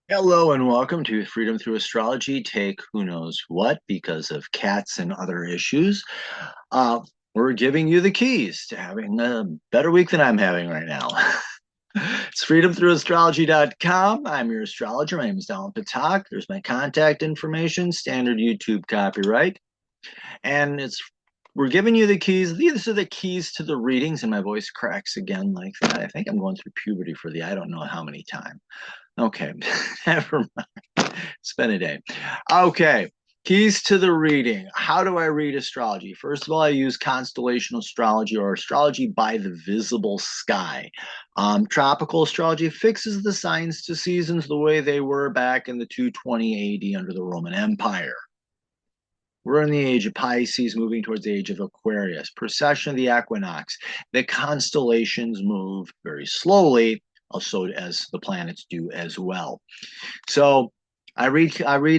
Hello and welcome to Freedom Through Astrology. Take who knows what because of cats and other issues. Uh, we're giving you the keys to having a better week than I'm having right now. It's freedomthroughastrology.com. I'm your astrologer. My name is Donald Patak. There's my contact information, standard YouTube copyright. And we're giving you the keys. These are the keys to the readings, and my voice cracks again like that. I think I'm going through puberty for the I don't know how many time. Okay, never mind. It's been a day. Okay, keys to the reading. How do I read astrology? First of all, I use constellational astrology or astrology by the visible sky. Tropical astrology fixes the signs to seasons the way they were back in the 220 AD under the Roman Empire. We're in the age of Pisces, moving towards the age of Aquarius. Precession of the equinox. The constellations move very slowly, also as the planets do as well. So I read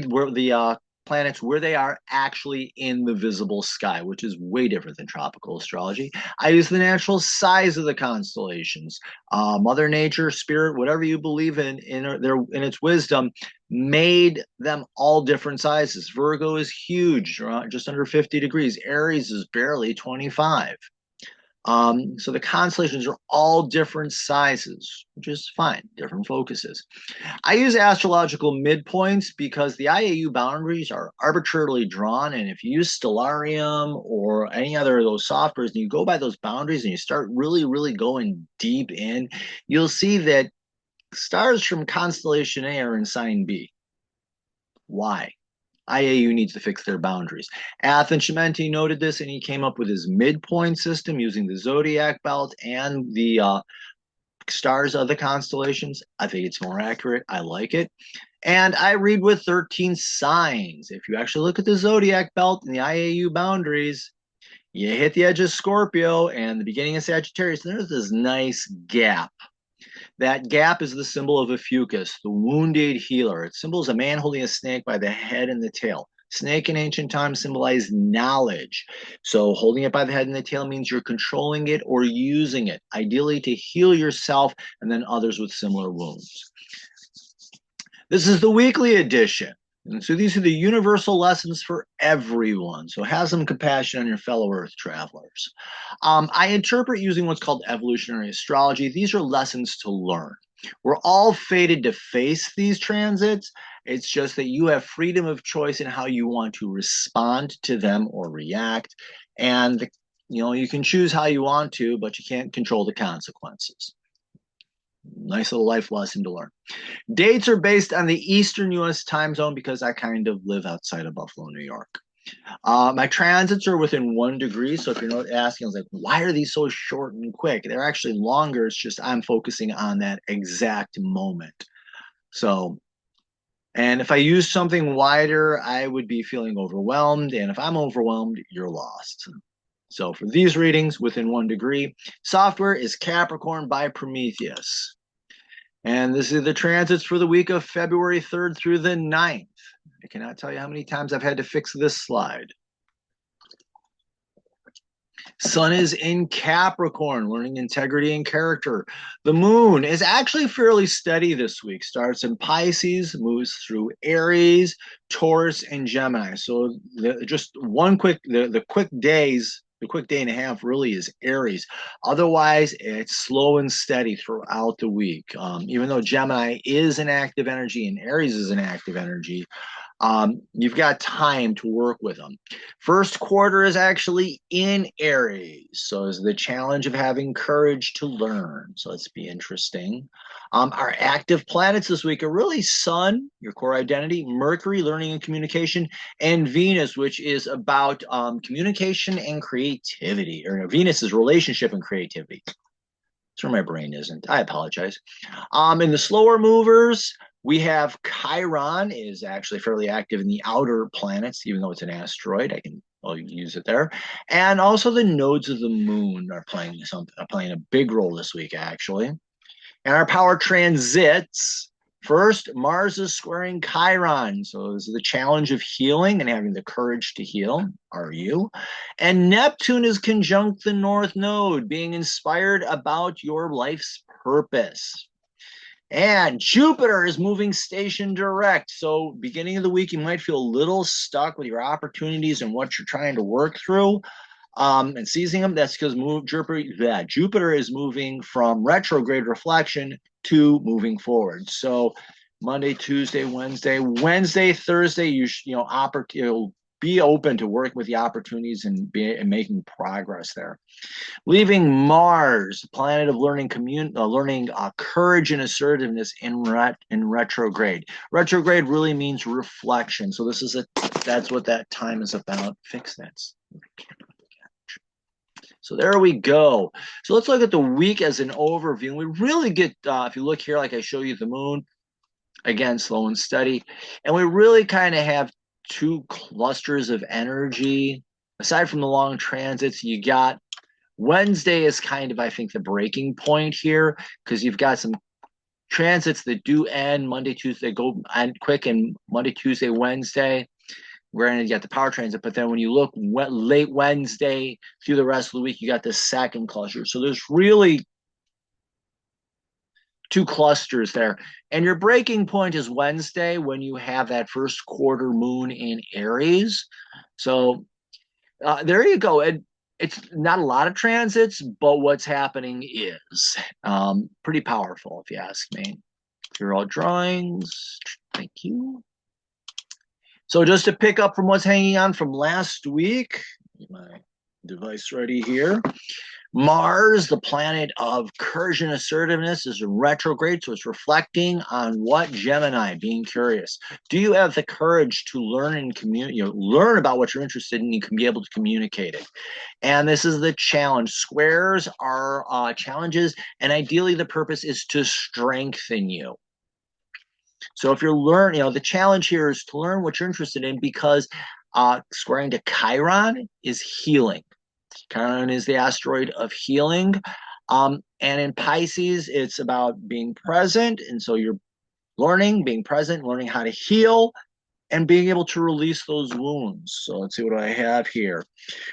where the planets where they are actually in the visible sky, which is way different than tropical astrology. I use the natural size of the constellations. Mother Nature, Spirit, whatever you believe in its wisdom, made them all different sizes. Virgo is huge, just under 50 degrees. Aries is barely 25. So the constellations are all different sizes, which is fine, different focuses. I use astrological midpoints because the IAU boundaries are arbitrarily drawn. And if you use Stellarium or any other of those softwares and you go by those boundaries and you start really, really going deep in, you'll see that stars from constellation A are in sign B. Why? IAU needs to fix their boundaries. Athan Chimenti noted this and he came up with his midpoint system using the zodiac belt and the stars of the constellations. I think it's more accurate. I like it. And I read with 13 signs. If you actually look at the zodiac belt and the IAU boundaries, you hit the edge of Scorpio and the beginning of Sagittarius, and there's this nice gap. That gap is the symbol of a fucus, the wounded healer. It symbols a man holding a snake by the head and the tail. Snake in ancient times symbolized knowledge. So holding it by the head and the tail means you're controlling it or using it, ideally to heal yourself and then others with similar wounds. This is the weekly edition. And so these are the universal lessons for everyone. So have some compassion on your fellow Earth travelers. I interpret using what's called evolutionary astrology. These are lessons to learn. We're all fated to face these transits. It's just that you have freedom of choice in how you want to respond to them or react. And you can choose how you want to, but you can't control the consequences. Nice little life lesson to learn. Dates are based on the Eastern U.S. time zone because I kind of live outside of Buffalo, New York. My transits are within 1 degree. So if you're not asking, I was like, why are these so short and quick? They're actually longer. It's just I'm focusing on that exact moment. So, and if I use something wider, I would be feeling overwhelmed. And if I'm overwhelmed, you're lost. So for these readings within 1 degree, software is Capricorn by Prometheus. And this is the transits for the week of February 3rd through the 9th. I cannot tell you how many times I've had to fix this slide. Sun is in Capricorn, learning integrity and character. The moon is actually fairly steady this week. Starts in Pisces, moves through Aries, Taurus, and Gemini. So just one quick, the quick days, the quick day and a half really is Aries. Otherwise, it's slow and steady throughout the week. Even though Gemini is an active energy and Aries is an active energy, you've got time to work with them. First quarter is actually in Aries, so is the challenge of having courage to learn. So let's be interesting. Our active planets this week are really Sun, your core identity, Mercury, learning and communication, and Venus, which is about communication and creativity, or Venus is relationship and creativity. That's where my brain isn't. I apologize. In the slower movers, we have Chiron is actually fairly active in the outer planets, even though it's an asteroid. I'll use it there. And also the nodes of the moon are playing a big role this week, actually. And our power transits. First, Mars is squaring Chiron. So this is the challenge of healing and having the courage to heal. Are you? And Neptune is conjunct the North Node, being inspired about your life's purpose. And Jupiter is moving station direct. So beginning of the week, you might feel a little stuck with your opportunities and what you're trying to work through and seizing them. That's because Jupiter is moving from retrograde reflection to moving forward. So Monday, Tuesday, Wednesday, Thursday, you'll be open to working with the opportunities and making progress there. Leaving Mars, planet of learning, learning courage and assertiveness in retrograde. Retrograde really means reflection. So that's what that time is about. Fix that. So there we go. So let's look at the week as an overview. And we really get, if you look here, like I show you the moon, again, slow and steady. And we really kind of have two clusters of energy. Aside from the long transits, you got Wednesday is kind of, I think, the breaking point here because you've got some transits that do end Monday, Tuesday, go end quick, and Monday, Tuesday, Wednesday. Granted, you got the power transit, but then when you look late Wednesday through the rest of the week, you got the second cluster. So there's really two clusters there. And your breaking point is Wednesday when you have that first quarter moon in Aries. So there you go. It's not a lot of transits, but what's happening is pretty powerful, if you ask me. Here are all drawings. Thank you. So just to pick up from what's hanging on from last week, get my device ready here. Mars, the planet of courage and assertiveness, is in retrograde, so it's reflecting on what Gemini, being curious. Do you have the courage to learn and learn about what you're interested in and can be able to communicate it? And this is the challenge. Squares are challenges, and ideally the purpose is to strengthen you. So if you're learning, the challenge here is to learn what you're interested in because squaring to Chiron is healing. Chiron is the asteroid of healing. And in Pisces, it's about being present. And so you're being present, learning how to heal, and being able to release those wounds. So let's see what I have here.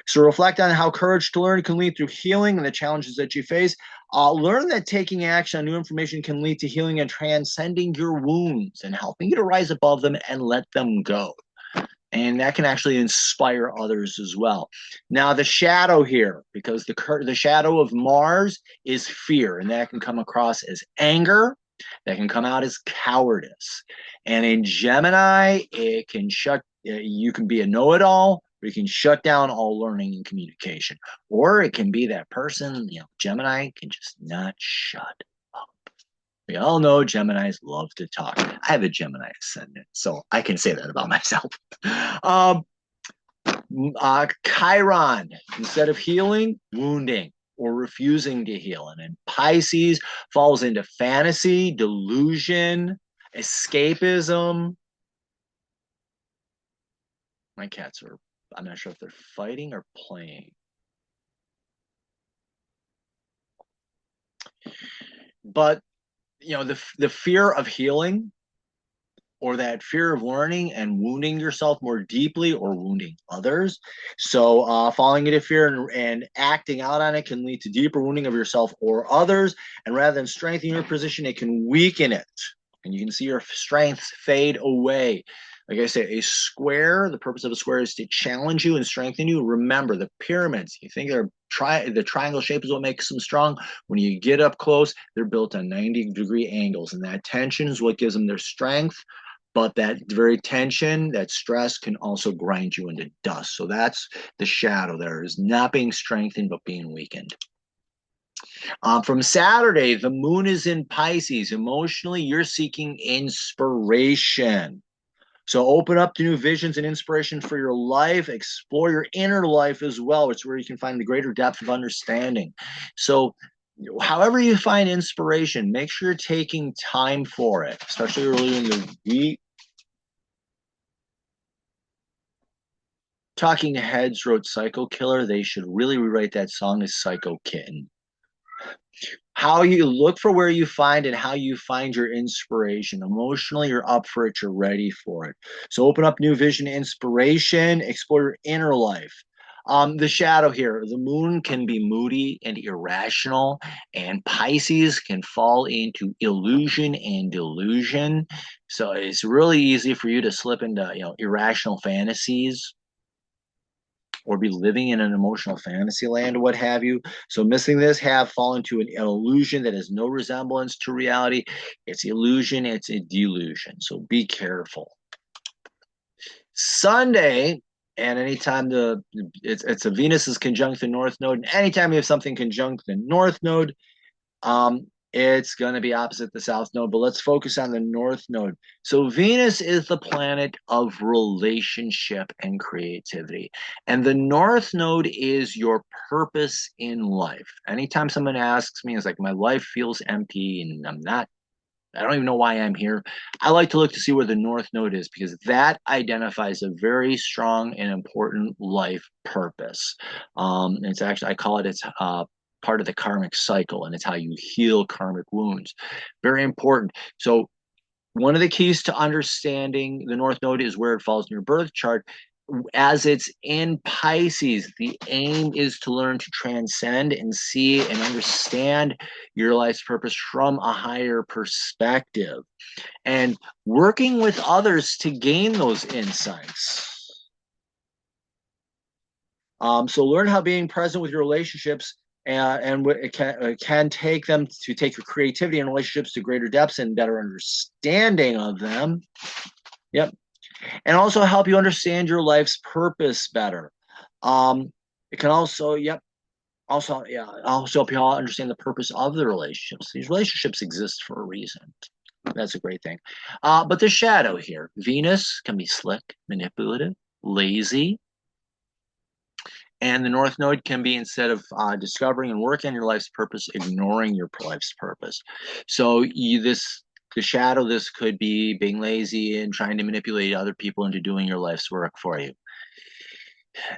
So reflect on how courage to learn can lead through healing and the challenges that you face. Learn that taking action on new information can lead to healing and transcending your wounds and helping you to rise above them and let them go. And that can actually inspire others as well. Now, the shadow here, because the shadow of Mars is fear, and that can come across as anger, that can come out as cowardice. And in Gemini, it can you can be a know-it-all, or you can shut down all learning and communication. Or it can be that person, Gemini can just not shut up. We all know Geminis love to talk. I have a Gemini ascendant, so I can say that about myself. Chiron, instead of healing, wounding or refusing to heal. And in Pisces, falls into fantasy, delusion, escapism. My cats I'm not sure if they're fighting or playing. But, the fear of healing or that fear of learning and wounding yourself more deeply or wounding others. So falling into fear and acting out on it can lead to deeper wounding of yourself or others. And rather than strengthening your position, it can weaken it. And you can see your strengths fade away. Like I say, a square, the purpose of a square is to challenge you and strengthen you. Remember, the pyramids, you think the triangle shape is what makes them strong. When you get up close, they're built on 90-degree angles. And that tension is what gives them their strength. But that very tension, that stress can also grind you into dust. So that's the shadow there, is not being strengthened, but being weakened. From Saturday, the moon is in Pisces. Emotionally, you're seeking inspiration. So open up to new visions and inspiration for your life. Explore your inner life as well. It's where you can find the greater depth of understanding. So however you find inspiration, make sure you're taking time for it, especially early in the week. Talking Heads wrote Psycho Killer. They should really rewrite that song as Psycho Kitten. How you look for where you find and how you find your inspiration. Emotionally, you're up for it, you're ready for it. So open up new vision, inspiration, explore your inner life. The shadow here, the moon can be moody and irrational, and Pisces can fall into illusion and delusion. So it's really easy for you to slip into, irrational fantasies or be living in an emotional fantasy land or what have you. So missing this, have fallen to an illusion that has no resemblance to reality. It's illusion, it's a delusion. So be careful. Sunday, and anytime it's a Venus is conjunct the North Node, and anytime you have something conjunct the North Node, it's going to be opposite the South Node. But let's focus on the North Node. So Venus is the planet of relationship and creativity, and the North Node is your purpose in life. Anytime someone asks me, it's like my life feels empty and I don't even know why I'm here. I like to look to see where the North Node is because that identifies a very strong and important life purpose. It's actually, I call it, it's part of the karmic cycle, and it's how you heal karmic wounds. Very important. So one of the keys to understanding the North Node is where it falls in your birth chart. As it's in Pisces, the aim is to learn to transcend and see and understand your life's purpose from a higher perspective and working with others to gain those insights. So learn how being present with your relationships and it can take them to take your creativity and relationships to greater depths and better understanding of them. Yep. And also help you understand your life's purpose better. It can also, also help you all understand the purpose of the relationships. These relationships exist for a reason. That's a great thing. But the shadow here, Venus can be slick, manipulative, lazy, and the North Node can be, instead of discovering and working on your life's purpose, ignoring your life's purpose. So the shadow, this could be being lazy and trying to manipulate other people into doing your life's work for you.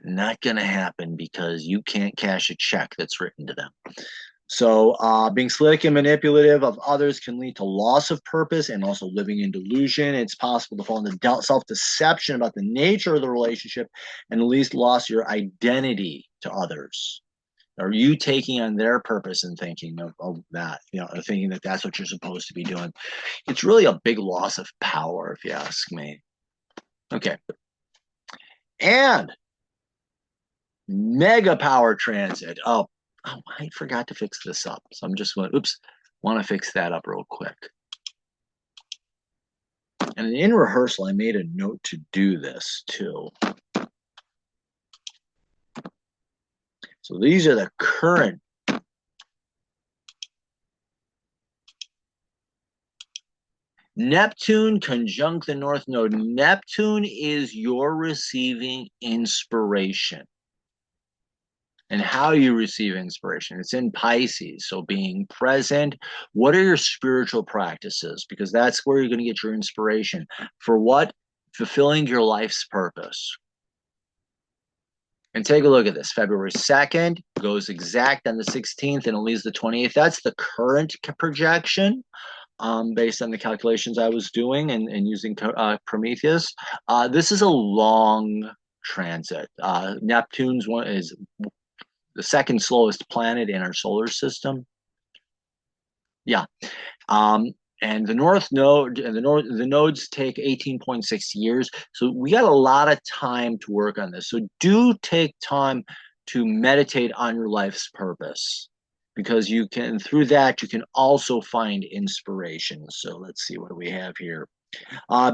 Not going to happen because you can't cash a check that's written to them. So being slick and manipulative of others can lead to loss of purpose and also living in delusion. It's possible to fall into self-deception about the nature of the relationship and at least lost your identity to others. Are you taking on their purpose and thinking of that, thinking that that's what you're supposed to be doing? It's really a big loss of power, if you ask me. Okay. And mega power transit. Oh, I forgot to fix this up. So I'm just going, want to fix that up real quick. And in rehearsal, I made a note to do this too. So these are the current Neptune conjunct the North Node. Neptune is your receiving inspiration. And how you receive inspiration. It's in Pisces. So being present, what are your spiritual practices? Because that's where you're going to get your inspiration. For what? Fulfilling your life's purpose. And take a look at this. February 2nd goes exact on the 16th and it leaves the 28th. That's the current projection. Based on the calculations I was doing and using Prometheus. This is a long transit. Neptune's one is the second slowest planet in our solar system. Yeah. And the North Node and the nodes take 18.6 years. So we got a lot of time to work on this. So do take time to meditate on your life's purpose because you can, through that, you can also find inspiration. So let's see, what do we have here?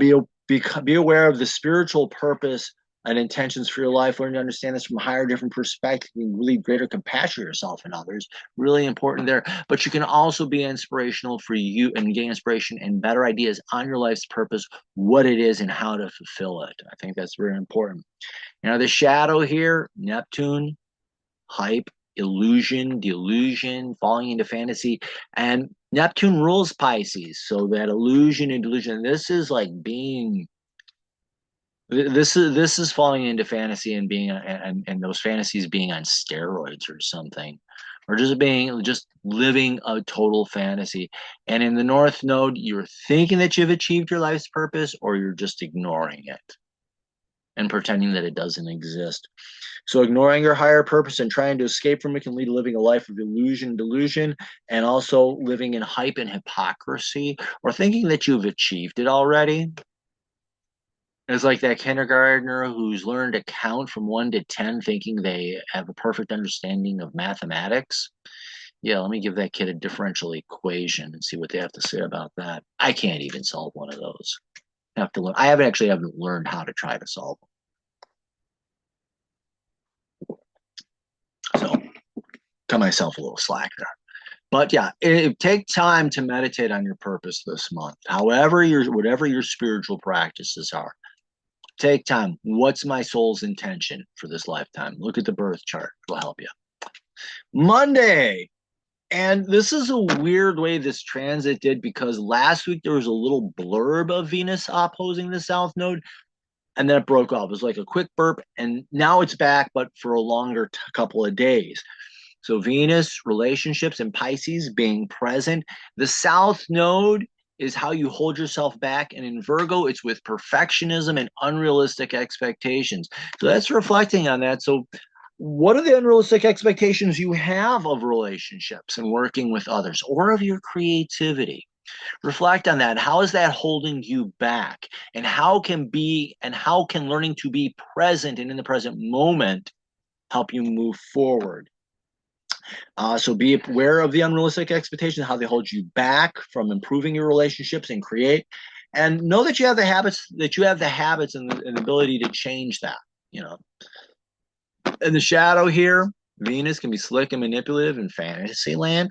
Be aware of the spiritual purpose and intentions for your life. Learn to understand this from a higher, different perspective, and really greater compassion for yourself and others. Really important there. But you can also be inspirational for you and gain inspiration and better ideas on your life's purpose, what it is, and how to fulfill it. I think that's very important. The shadow here, Neptune, hype, illusion, delusion, falling into fantasy, and Neptune rules Pisces. So that illusion and delusion, this is like being. This is falling into fantasy and being and those fantasies being on steroids or something, or just living a total fantasy. And in the North Node, you're thinking that you've achieved your life's purpose, or you're just ignoring it. and pretending that it doesn't exist. So ignoring your higher purpose and trying to escape from it can lead to living a life of illusion, delusion, and also living in hype and hypocrisy, or thinking that you've achieved it already. It's like that kindergartner who's learned to count from 1 to 10, thinking they have a perfect understanding of mathematics. Yeah, let me give that kid a differential equation and see what they have to say about that. I can't even solve one of those. I have to learn. I haven't learned how to try to solve them. So cut myself a little slack there. But yeah, take time to meditate on your purpose this month. Whatever your spiritual practices are, take time. What's my soul's intention for this lifetime? Look at the birth chart. It'll help you. Monday. And this is a weird way this transit did, because last week there was a little blurb of Venus opposing the South Node, and then it broke off. It was like a quick burp, and now it's back, but for a longer couple of days. So Venus, relationships, and Pisces being present. The South Node is how you hold yourself back. And in Virgo, it's with perfectionism and unrealistic expectations. So that's reflecting on that. So what are the unrealistic expectations you have of relationships and working with others, or of your creativity? Reflect on that. How is that holding you back? And how can learning to be present and in the present moment help you move forward? So be aware of the unrealistic expectations, how they hold you back from improving your relationships and create. And know that you have the habits, and the ability to change that. You know, in the shadow here, Venus can be slick and manipulative in fantasy land.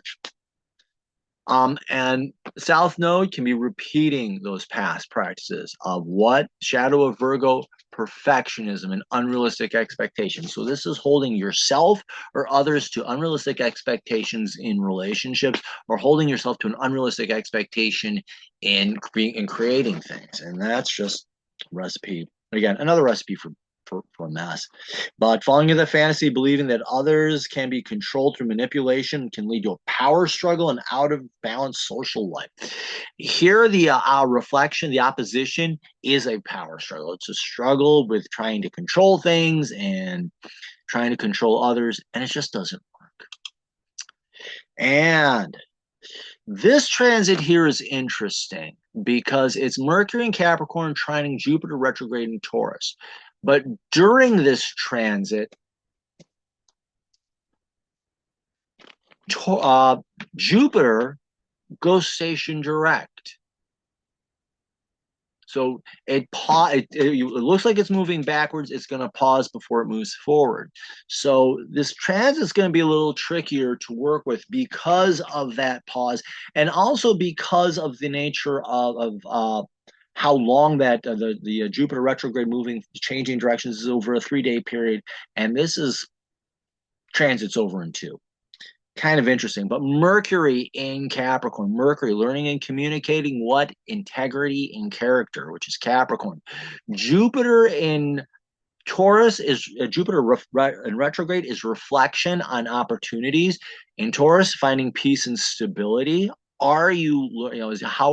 And South Node can be repeating those past practices of what? Shadow of Virgo, perfectionism and unrealistic expectations. So this is holding yourself or others to unrealistic expectations in relationships, or holding yourself to an unrealistic expectation in creating things. And that's just recipe. Again, another recipe for a mess. But falling into the fantasy, believing that others can be controlled through manipulation, can lead to a power struggle and out of balance social life. Here, the reflection, the opposition is a power struggle. It's a struggle with trying to control things and trying to control others, and it just doesn't work. And this transit here is interesting because it's Mercury in Capricorn trining Jupiter retrograde in Taurus. But during this transit, Jupiter goes station direct. So it looks like it's moving backwards. It's going to pause before it moves forward. So this transit is going to be a little trickier to work with because of that pause, and also because of the nature of how long that the Jupiter retrograde changing directions is over a 3-day period, and this is transits over in 2. Kind of interesting. But Mercury in Capricorn, Mercury learning and communicating what? Integrity and character, which is Capricorn. Jupiter in Taurus is Jupiter in retrograde is reflection on opportunities. In Taurus, finding peace and stability. Are you,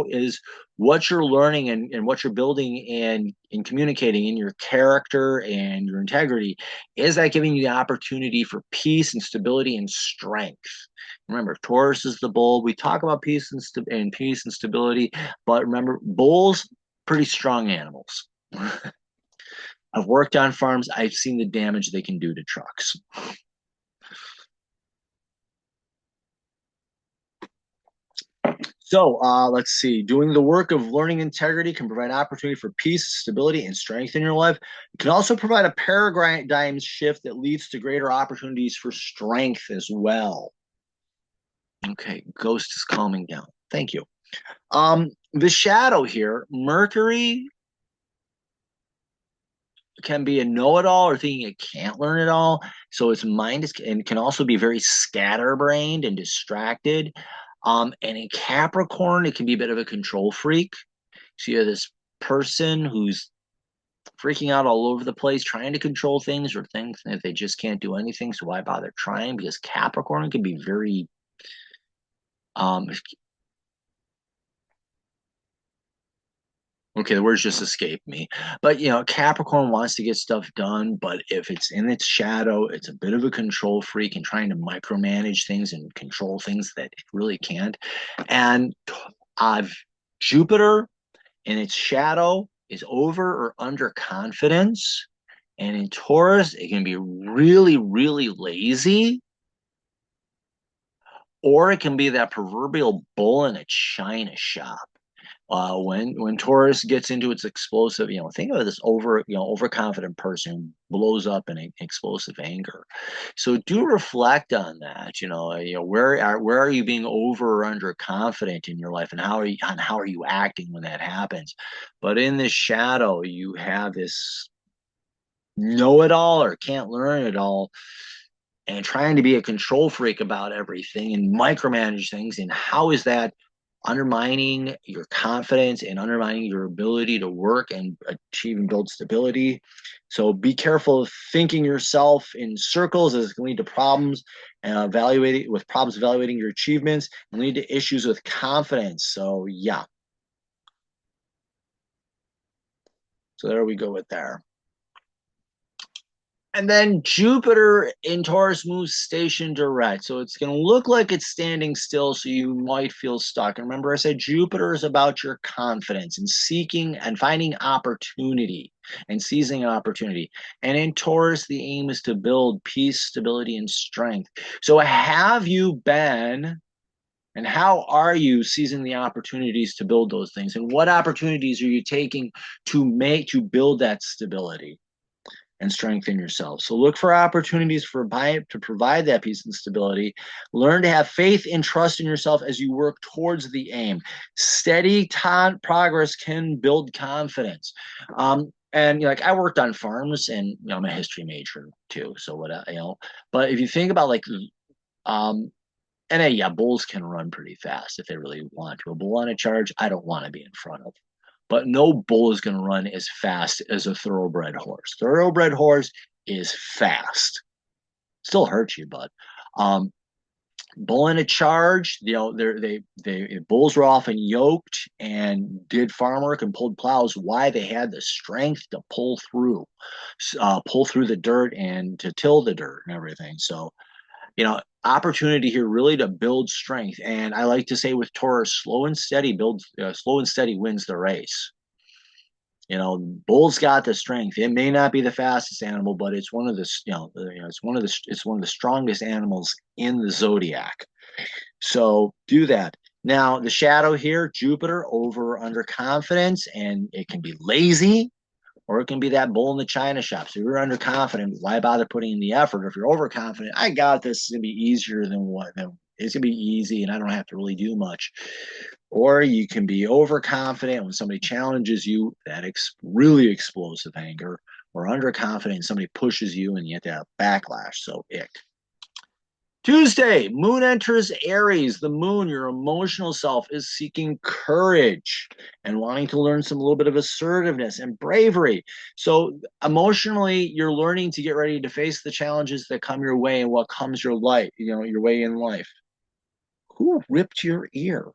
is what you're learning and what you're building and in communicating in your character and your integrity, is that giving you the opportunity for peace and stability and strength? Remember, Taurus is the bull. We talk about peace and stability, but remember, bulls, pretty strong animals. I've worked on farms. I've seen the damage they can do to trucks. So let's see. Doing the work of learning integrity can provide opportunity for peace, stability, and strength in your life. It can also provide a paradigm shift that leads to greater opportunities for strength as well. Okay, ghost is calming down. Thank you. The shadow here, Mercury can be a know-it-all or thinking it can't learn it all. So its mind and can also be very scatterbrained and distracted. And in Capricorn, it can be a bit of a control freak. So you have this person who's freaking out all over the place, trying to control things, or things that they just can't do anything. So why bother trying? Because Capricorn can be very Okay, the words just escaped me. But Capricorn wants to get stuff done, but if it's in its shadow, it's a bit of a control freak and trying to micromanage things and control things that it really can't. And I've Jupiter in its shadow is over or under confidence. And in Taurus, it can be really, really lazy, or it can be that proverbial bull in a china shop. When Taurus gets into its explosive, think of this overconfident person who blows up in explosive anger. So do reflect on that. Where are you being over or under confident in your life, and how are you acting when that happens? But in the shadow, you have this know it all or can't learn it all, and trying to be a control freak about everything and micromanage things. And how is that undermining your confidence and undermining your ability to work and achieve and build stability? So be careful of thinking yourself in circles, as it can lead to problems, evaluating your achievements, and lead to issues with confidence. So yeah. So there we go with there. And then Jupiter in Taurus moves station direct. So it's going to look like it's standing still, so you might feel stuck. And remember, I said Jupiter is about your confidence and seeking and finding opportunity and seizing opportunity. And in Taurus, the aim is to build peace, stability, and strength. So have you been and how are you seizing the opportunities to build those things? And what opportunities are you taking to build that stability and strengthen yourself? So look for opportunities to provide that peace and stability. Learn to have faith and trust in yourself as you work towards the aim. Steady progress can build confidence. And like I worked on farms, and I'm a history major too. So but if you think about um, and yeah, bulls can run pretty fast if they really want to. A bull on a charge, I don't want to be in front of. But no bull is going to run as fast as a thoroughbred horse. Thoroughbred horse is fast. Still hurts you, but bull in a charge, bulls were often yoked and did farm work and pulled plows. Why? They had the strength to pull through the dirt and to till the dirt and everything. So opportunity here really to build strength. And I like to say with Taurus, slow and steady wins the race. Bull's got the strength. It may not be the fastest animal, but it's one of the it's one of the strongest animals in the zodiac. So do that. Now the shadow here, Jupiter over under confidence, and it can be lazy, or it can be that bull in the china shop. So if you're underconfident, why bother putting in the effort? If you're overconfident, I got this. It's gonna be easier it's gonna be easy, and I don't have to really do much. Or you can be overconfident when somebody challenges you, really explosive anger, or underconfident, somebody pushes you, and you have to have backlash. So ick. Tuesday, moon enters Aries. The moon, your emotional self, is seeking courage and wanting to learn a little bit of assertiveness and bravery. So emotionally, you're learning to get ready to face the challenges that come your way and what comes your way in life. Who ripped your ear?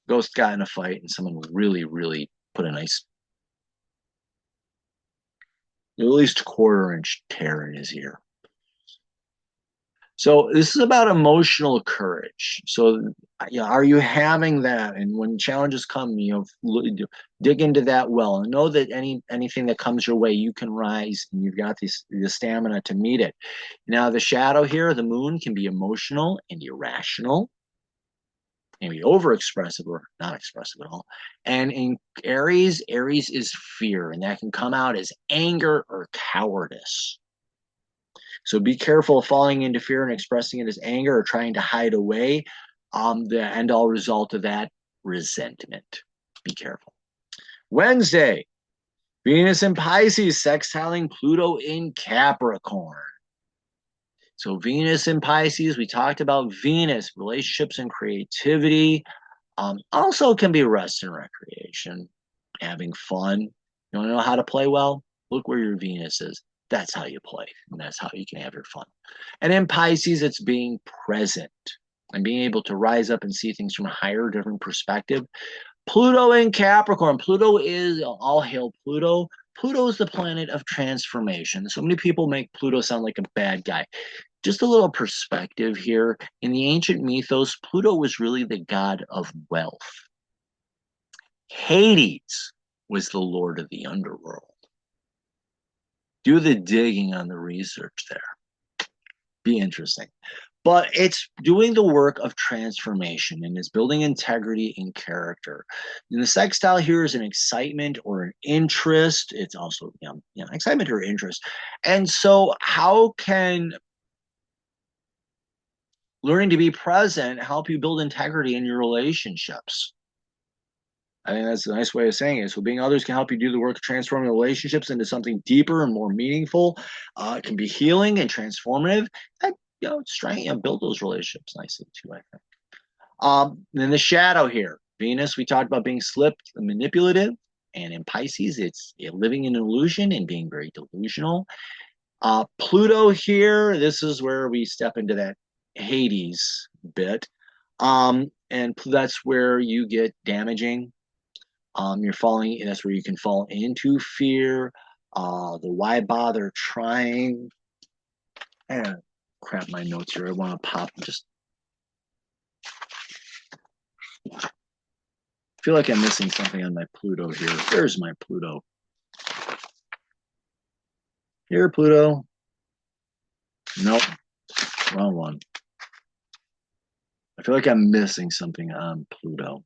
Ghost got in a fight and someone really, really put a nice, at least quarter-inch tear in his ear. So this is about emotional courage. So, are you having that? And when challenges come, dig into that well and know that anything that comes your way, you can rise, and you've got the stamina to meet it. Now, the shadow here, the moon, can be emotional and irrational, maybe overexpressive or not expressive at all. And in Aries is fear, and that can come out as anger or cowardice. So be careful of falling into fear and expressing it as anger or trying to hide away. The end all result of that, resentment. Be careful. Wednesday, Venus in Pisces, sextiling Pluto in Capricorn. So Venus in Pisces, we talked about Venus, relationships and creativity. Also can be rest and recreation, having fun. You want to know how to play well? Look where your Venus is. That's how you play, and that's how you can have your fun. And in Pisces, it's being present. and being able to rise up and see things from a higher, different perspective. Pluto in Capricorn. Pluto is all hail Pluto. Pluto is the planet of transformation. So many people make Pluto sound like a bad guy. Just a little perspective here. In the ancient mythos, Pluto was really the god of wealth. Hades was the lord of the underworld. Do the digging on the research there. Be interesting. But it's doing the work of transformation and it's building integrity and character. And the sextile here is an excitement or an interest. It's also excitement or interest. And so how can learning to be present help you build integrity in your relationships? I think that's a nice way of saying it. So being others can help you do the work of transforming relationships into something deeper and more meaningful. It can be healing and transformative. And, it's trying to build those relationships nicely too, I think. Then the shadow here. Venus, we talked about being slipped, manipulative. And in Pisces, it's living in an illusion and being very delusional. Pluto here, this is where we step into that Hades bit. And that's where you get damaging. You're falling, that's where you can fall into fear. The why bother trying. And crap, my notes here. I want to pop just. I feel like I'm missing something on my Pluto here. There's my Pluto. Here, Pluto. Nope, wrong one. I feel like I'm missing something on Pluto.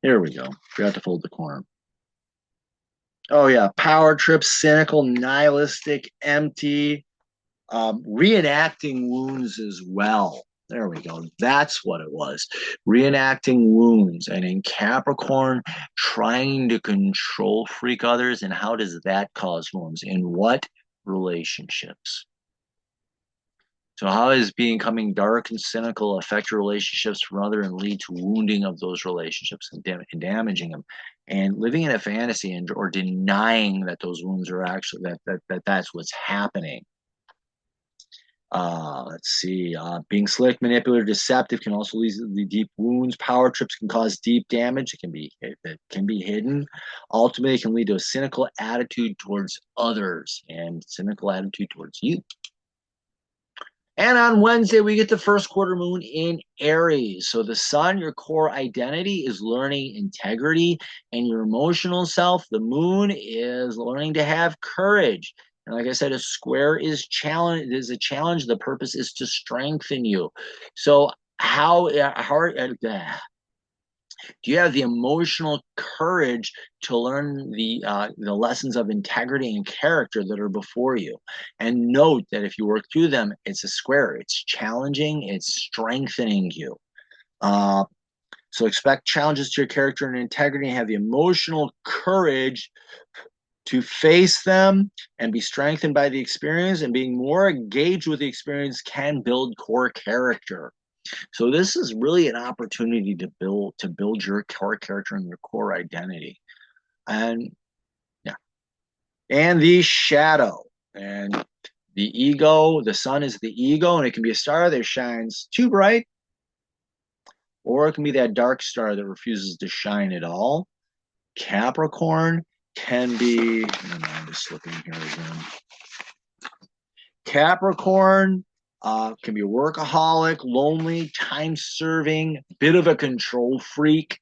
Here we go. Forgot to fold the corner. Oh yeah, power trip, cynical, nihilistic, empty, reenacting wounds as well. There we go. That's what it was. Reenacting wounds. And in Capricorn, trying to control freak others. And how does that cause wounds? In what relationships? So how is becoming dark and cynical affect your relationships from other and lead to wounding of those relationships and damaging them, and living in a fantasy or denying that those wounds are actually that's what's happening. Let's see. Being slick, manipulative, deceptive can also lead to deep wounds. Power trips can cause deep damage. It can be hidden. Ultimately, it can lead to a cynical attitude towards others and cynical attitude towards you. And on Wednesday, we get the first quarter moon in Aries. So the sun, your core identity, is learning integrity and your emotional self. The moon is learning to have courage. And like I said, a square is a challenge. The purpose is to strengthen you. So do you have the emotional courage to learn the lessons of integrity and character that are before you? And note that if you work through them, it's a square. It's challenging. It's strengthening you. So expect challenges to your character and integrity and have the emotional courage to face them and be strengthened by the experience, and being more engaged with the experience can build core character. So this is really an opportunity to build your core character and your core identity. And yeah. And the shadow and the ego, the sun is the ego, and it can be a star that shines too bright, or it can be that dark star that refuses to shine at all. Capricorn can be, I'm just slipping here again. Capricorn can be a workaholic, lonely, time-serving, bit of a control freak.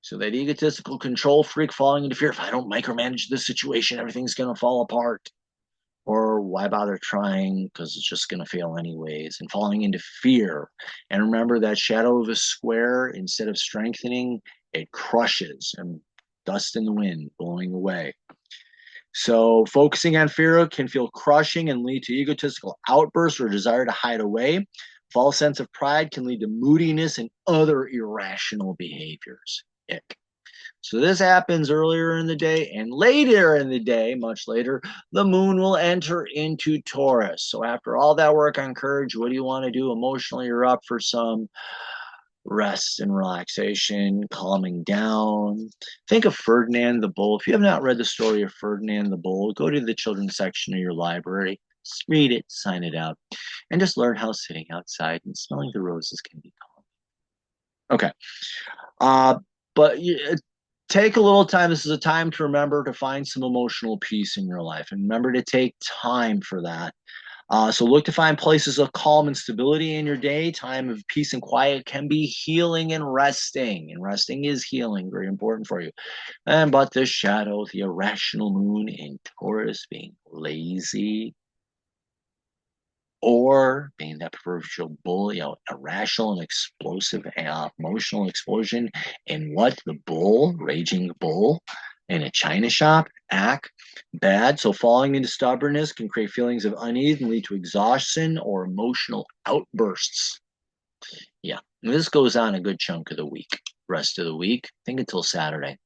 So that egotistical control freak falling into fear. If I don't micromanage this situation, everything's going to fall apart. Or why bother trying, because it's just going to fail anyways. And falling into fear. And remember that shadow of a square, instead of strengthening, it crushes, and dust in the wind blowing away. So focusing on fear can feel crushing and lead to egotistical outbursts or desire to hide away. False sense of pride can lead to moodiness and other irrational behaviors. Ick. So this happens earlier in the day, and later in the day, much later, the moon will enter into Taurus. So after all that work on courage, what do you want to do emotionally? You're up for some rest and relaxation, calming down. Think of Ferdinand the Bull. If you have not read the story of Ferdinand the Bull, go to the children's section of your library. read it, sign it out, and just learn how sitting outside and smelling the roses can be calm. Okay. Uh, but take a little time. This is a time to remember to find some emotional peace in your life, and remember to take time for that. So look to find places of calm and stability in your day. Time of peace and quiet can be healing and resting is healing, very important for you. And but the shadow, the irrational moon in Taurus, being lazy, or being that proverbial bull, irrational and explosive emotional explosion in what the bull, raging bull in a china shop, act bad. So falling into stubbornness can create feelings of unease and lead to exhaustion or emotional outbursts. Yeah, and this goes on a good chunk of the week. Rest of the week, I think until Saturday.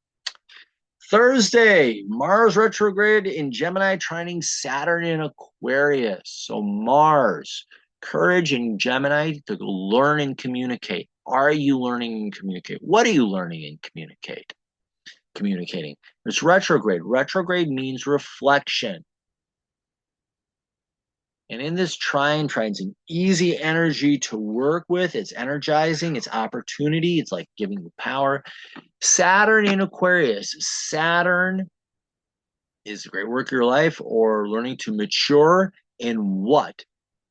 Thursday, Mars retrograde in Gemini, trining Saturn in Aquarius. So Mars, courage in Gemini to learn and communicate. Are you learning and communicate? What are you learning and communicating? It's retrograde. Retrograde means reflection. And in this trine's an easy energy to work with. It's energizing, it's opportunity, it's like giving you power. Saturn in Aquarius. Saturn is a great work of your life or learning to mature in what?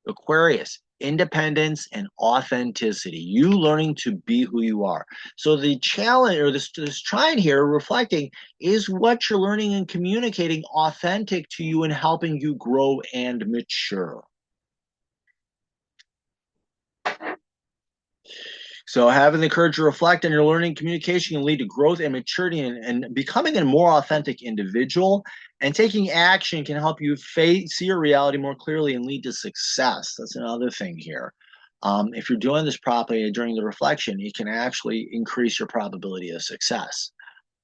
Aquarius, independence and authenticity. You learning to be who you are. So the challenge or this trine here reflecting is what you're learning and communicating authentic to you and helping you grow and mature. So having the courage to reflect on your learning communication can lead to growth and maturity and becoming a more authentic individual. And taking action can help you see your reality more clearly and lead to success. That's another thing here. If you're doing this properly during the reflection, it can actually increase your probability of success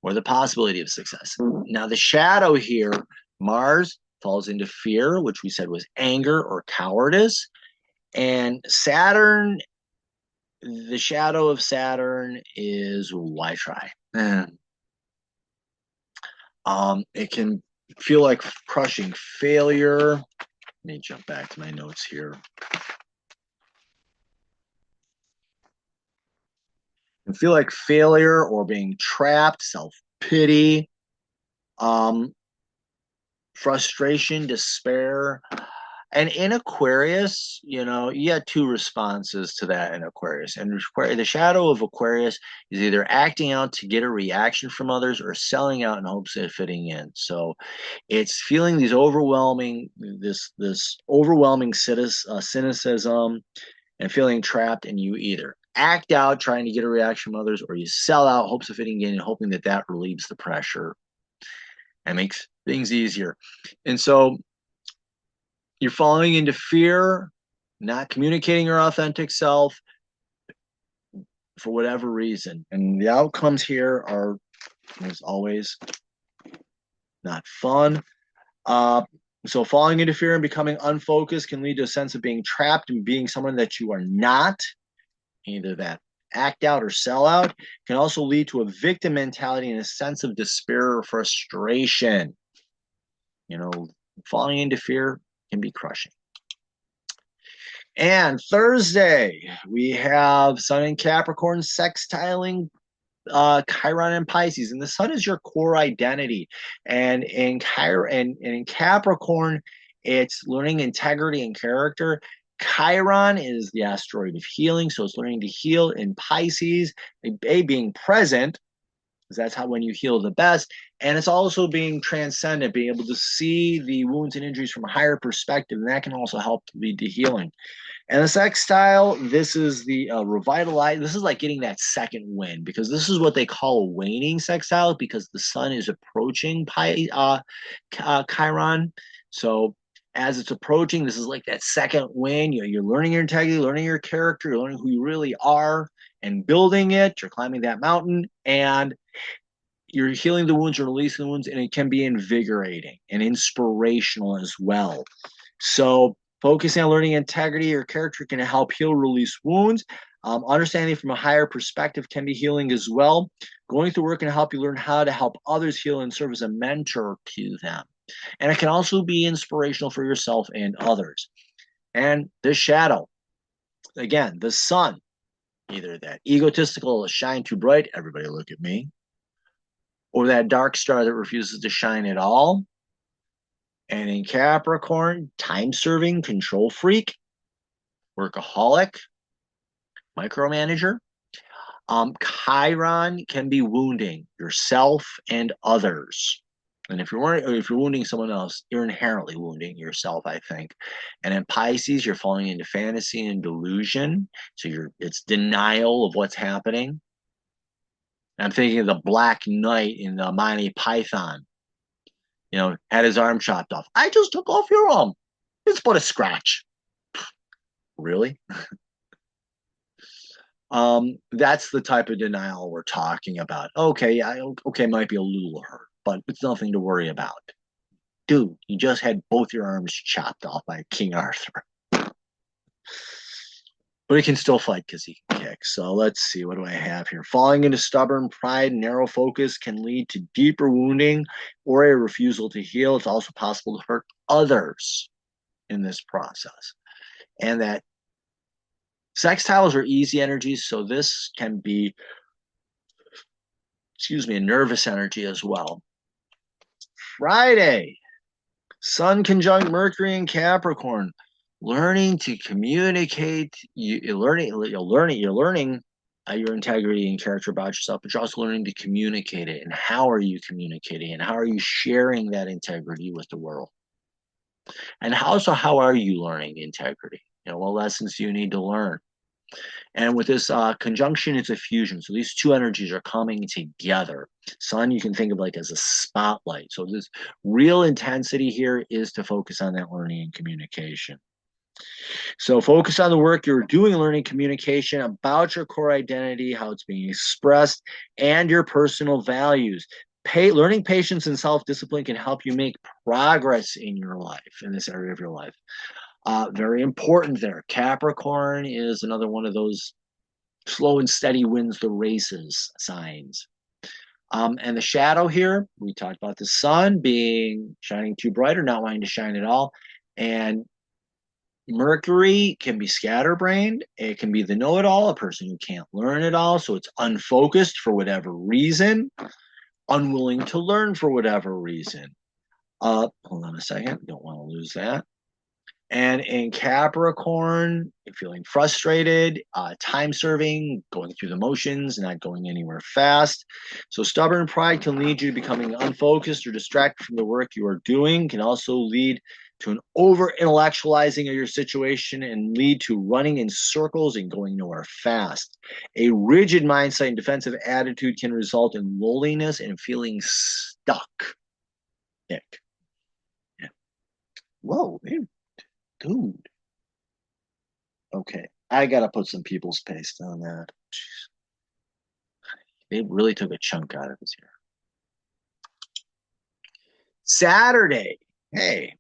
or the possibility of success. Now, the shadow here, Mars, falls into fear, which we said was anger or cowardice. And Saturn, the shadow of Saturn is why try? It can feel like crushing failure. Let me jump back to my notes here. It can feel like failure or being trapped, self-pity, frustration, despair. And in Aquarius, you had two responses to that in Aquarius. And the shadow of Aquarius is either acting out to get a reaction from others or selling out in hopes of fitting in. So it's feeling this overwhelming cynicism and feeling trapped, and you either act out trying to get a reaction from others or you sell out hopes of fitting in and hoping that relieves the pressure and makes things easier. And so you're falling into fear, not communicating your authentic self for whatever reason. And the outcomes here are, as always, not fun. So falling into fear and becoming unfocused can lead to a sense of being trapped and being someone that you are not. Either that act out or sell out can also lead to a victim mentality and a sense of despair or frustration. Falling into fear can be crushing. And Thursday, we have Sun in Capricorn sextiling Chiron and Pisces, and the Sun is your core identity. And in Capricorn, it's learning integrity and character. Chiron is the asteroid of healing, so it's learning to heal. In Pisces, being present, because that's how when you heal the best. And it's also being transcendent, being able to see the wounds and injuries from a higher perspective, and that can also help lead to healing. And the sextile, this is the revitalize. This is like getting that second wind, because this is what they call a waning sextile, because the sun is approaching Chiron. So as it's approaching, this is like that second wind. You're learning your integrity, learning your character, you're learning who you really are and building it. You're climbing that mountain and you're healing the wounds, you're releasing the wounds, and it can be invigorating and inspirational as well. So focusing on learning integrity, your character can help heal, release wounds. Understanding from a higher perspective can be healing as well. Going through work can help you learn how to help others heal and serve as a mentor to them. And it can also be inspirational for yourself and others. And the shadow, again, the sun, either that egotistical shine too bright, everybody look at me, or that dark star that refuses to shine at all. And in Capricorn, time serving, control freak, workaholic, micromanager. Chiron can be wounding yourself and others. And if you're wounding someone else, you're inherently wounding yourself, I think. And in Pisces, you're falling into fantasy and delusion. So it's denial of what's happening. And I'm thinking of the Black Knight in the Monty Python. Had his arm chopped off. I just took off your arm. It's but a scratch. Really? That's the type of denial we're talking about. Okay, okay, might be a little hurt, but it's nothing to worry about. Dude, you just had both your arms chopped off by King Arthur. But he can still fight because he can kick. So let's see, what do I have here? Falling into stubborn pride, narrow focus can lead to deeper wounding or a refusal to heal. It's also possible to hurt others in this process. And that sextiles are easy energies, so this can be, a nervous energy as well. Friday, Sun conjunct Mercury in Capricorn. Learning to communicate, you're learning your integrity and character about yourself, but you're also learning to communicate it. And how are you communicating? And how are you sharing that integrity with the world? And also, how are you learning integrity? What lessons do you need to learn? And with this conjunction, it's a fusion. So these two energies are coming together. Sun, you can think of like as a spotlight. So this real intensity here is to focus on that learning and communication. So focus on the work you're doing, learning communication about your core identity, how it's being expressed, and your personal values. Learning patience and self-discipline can help you make progress in your life, in this area of your life. Very important there. Capricorn is another one of those slow and steady wins the races signs. And the shadow here, we talked about the sun shining too bright or not wanting to shine at all. And Mercury can be scatterbrained. It can be the know-it-all, a person who can't learn it all. So it's unfocused for whatever reason, unwilling to learn for whatever reason. Hold on a second. Don't want to lose that. And in Capricorn, you're feeling frustrated, time serving, going through the motions, not going anywhere fast. So stubborn pride can lead you to becoming unfocused or distracted from the work you are doing, can also lead to an over intellectualizing of your situation and lead to running in circles and going nowhere fast. A rigid mindset and defensive attitude can result in loneliness and feeling stuck. Nick. Yeah. Whoa, dude. Okay, I gotta put some people's paste on that. Jeez. They really took a chunk out of his here. Saturday. Hey,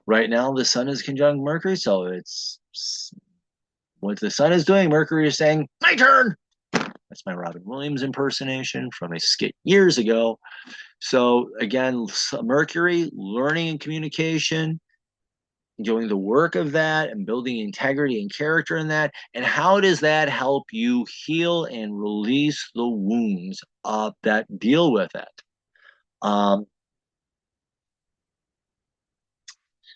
right now the sun is conjunct Mercury, so it's what the sun is doing. Mercury is saying, my turn. That's my Robin Williams impersonation from a skit years ago. So again, Mercury, learning and communication, doing the work of that and building integrity and character in that. And how does that help you heal and release the wounds that deal with it?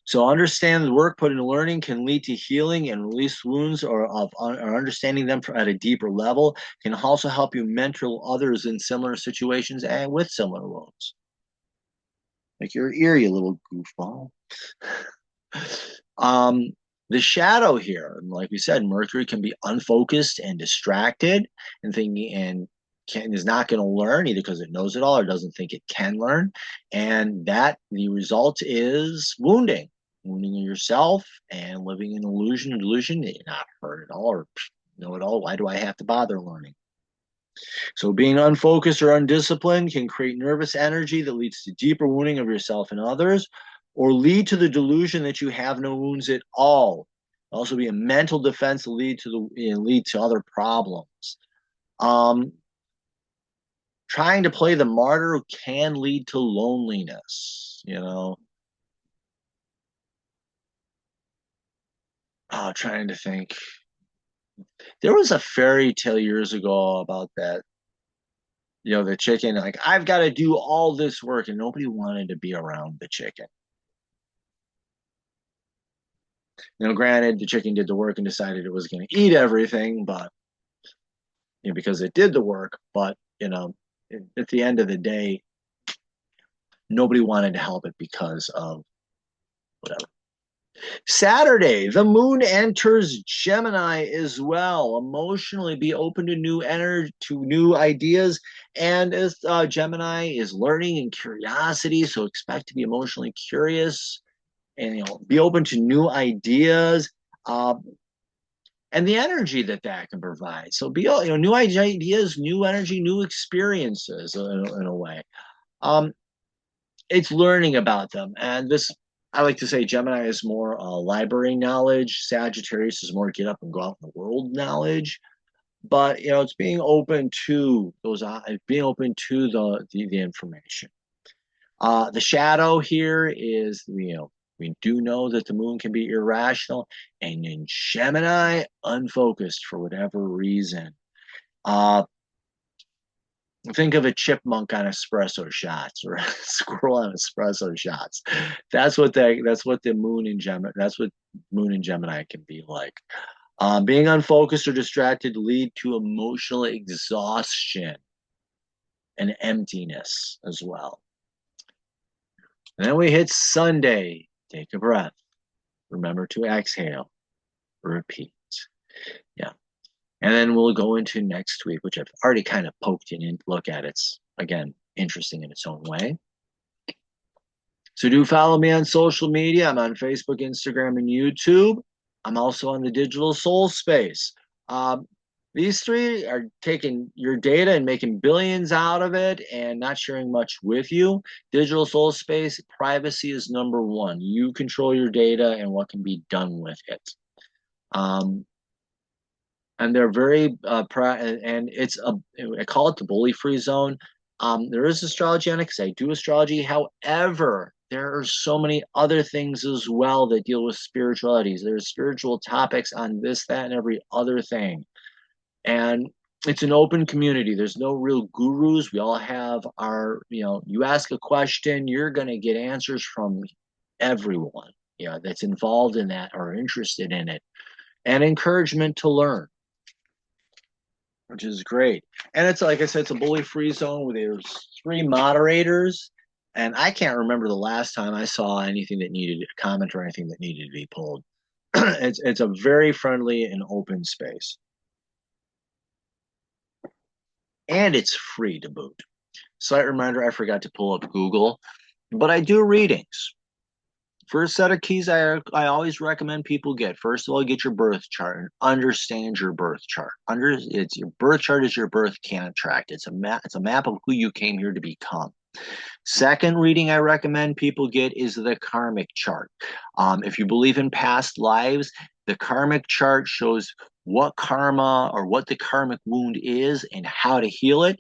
So understand the work put into learning can lead to healing and release wounds or understanding them at a deeper level can also help you mentor others in similar situations and with similar wounds. Like your ear, you little goofball. The shadow here, like we said, Mercury can be unfocused and distracted and thinking and is not going to learn either because it knows it all or doesn't think it can learn. And that the result is wounding yourself and living in illusion and delusion. You're not hurt at all or know it all. Why do I have to bother learning? So being unfocused or undisciplined can create nervous energy that leads to deeper wounding of yourself and others, or lead to the delusion that you have no wounds at all. Also be a mental defense to lead to other problems. Trying to play the martyr can lead to loneliness, you know. Oh, trying to think. There was a fairy tale years ago about that, the chicken, like, I've got to do all this work, and nobody wanted to be around the chicken. Granted, the chicken did the work and decided it was going to eat everything, but because it did the work, but at the end of the day, nobody wanted to help it because of whatever. Saturday, the moon enters Gemini as well. Emotionally, be open to new energy, to new ideas. And as Gemini is learning and curiosity, so expect to be emotionally curious and be open to new ideas. And the energy that can provide. So be new ideas, new energy, new experiences in a way. Um, it's learning about them. And this, I like to say, Gemini is more library knowledge. Sagittarius is more get up and go out in the world knowledge. But it's being open to those, being open to the information. The shadow here is we do know that the moon can be irrational, and in Gemini, unfocused for whatever reason. Uh, think of a chipmunk on espresso shots or a squirrel on espresso shots. That's what the moon in Gemini. That's what moon in Gemini can be like. Being unfocused or distracted lead to emotional exhaustion and emptiness as well. And then we hit Sunday. Take a breath. Remember to exhale. Repeat. Yeah. And then we'll go into next week, which I've already kind of poked in and look at. It's, again, interesting in its own way. So do follow me on social media. I'm on Facebook, Instagram, and YouTube. I'm also on the Digital Soul Space. These three are taking your data and making billions out of it and not sharing much with you. Digital Soul Space, privacy is number one. You control your data and what can be done with it. And they're very and I call it the bully free zone. There is astrology on it because I do astrology. However, there are so many other things as well that deal with spiritualities. There's spiritual topics on this, that, and every other thing. And it's an open community. There's no real gurus. We all have our, you ask a question, you're going to get answers from everyone, that's involved in that or interested in it, and encouragement to learn, which is great. And it's like I said, it's a bully free zone where there's 3 moderators. And I can't remember the last time I saw anything that needed a comment or anything that needed to be pulled. It's a very friendly and open space. And it's free to boot. Slight reminder, I forgot to pull up Google, but I do readings. First set of keys I always recommend people get. First of all, get your birth chart and understand your birth chart. It's your birth chart is your birth contract. It's a map of who you came here to become. Second reading I recommend people get is the karmic chart. If you believe in past lives, the karmic chart shows what karma or what the karmic wound is and how to heal it.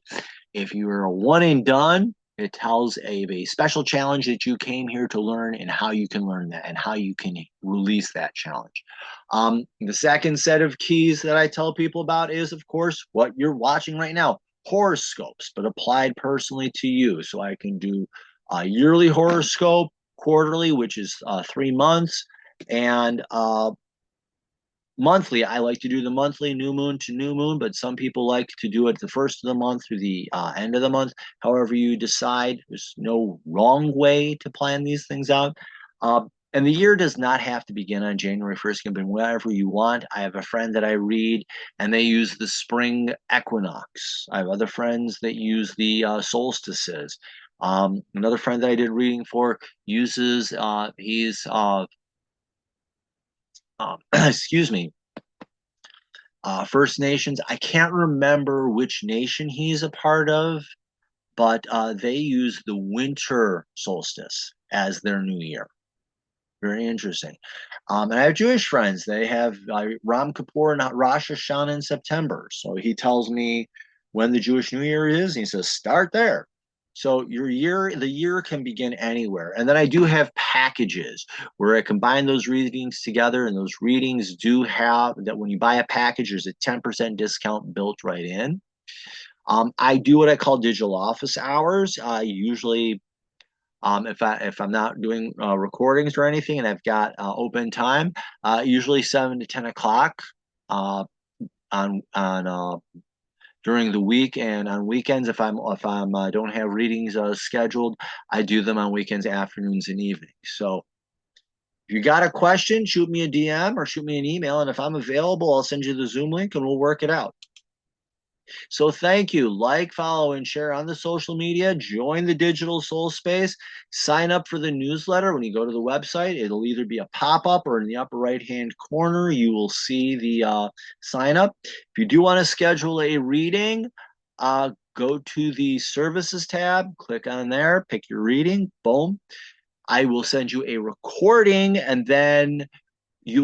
If you're a one and done, it tells a special challenge that you came here to learn and how you can learn that and how you can release that challenge. The second set of keys that I tell people about is, of course, what you're watching right now, horoscopes, but applied personally to you. So I can do a yearly horoscope, quarterly, which is 3 months, and monthly. I like to do the monthly new moon to new moon, but some people like to do it the first of the month through the end of the month. However you decide, there's no wrong way to plan these things out. And the year does not have to begin on January 1st. It can be whenever you want. I have a friend that I read, and they use the spring equinox. I have other friends that use the solstices. Another friend that I did reading for uses, excuse me, First Nations. I can't remember which nation he's a part of, but they use the winter solstice as their new year. Very interesting. And I have Jewish friends. They have Ram Kippur and Rosh Hashanah in September. So he tells me when the Jewish New Year is, and he says, start there. So the year can begin anywhere. And then I do have packages where I combine those readings together, and those readings do have that when you buy a package, there's a 10% discount built right in. I do what I call digital office hours. Usually, if I'm not doing recordings or anything, and I've got open time, usually 7 to 10 o'clock on during the week, and on weekends if I'm don't have readings scheduled, I do them on weekends, afternoons, and evenings. So if you got a question, shoot me a DM or shoot me an email, and if I'm available, I'll send you the Zoom link and we'll work it out. So thank you. Like, follow, and share on the social media. Join the Digital Soul Space. Sign up for the newsletter. When you go to the website, it'll either be a pop-up or in the upper right-hand corner, you will see the sign up. If you do want to schedule a reading, go to the services tab, click on there, pick your reading, boom. I will send you a recording, and then we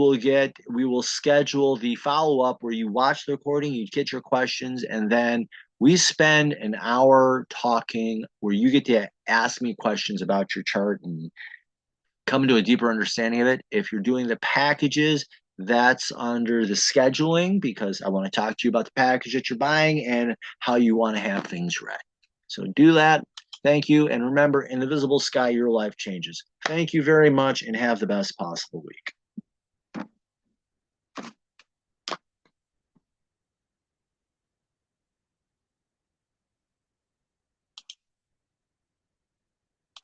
will schedule the follow-up where you watch the recording, you get your questions, and then we spend an hour talking where you get to ask me questions about your chart and come into a deeper understanding of it. If you're doing the packages, that's under the scheduling, because I want to talk to you about the package that you're buying and how you want to have things read. So do that. Thank you. And remember, in the visible sky, your life changes. Thank you very much, and have the best possible week.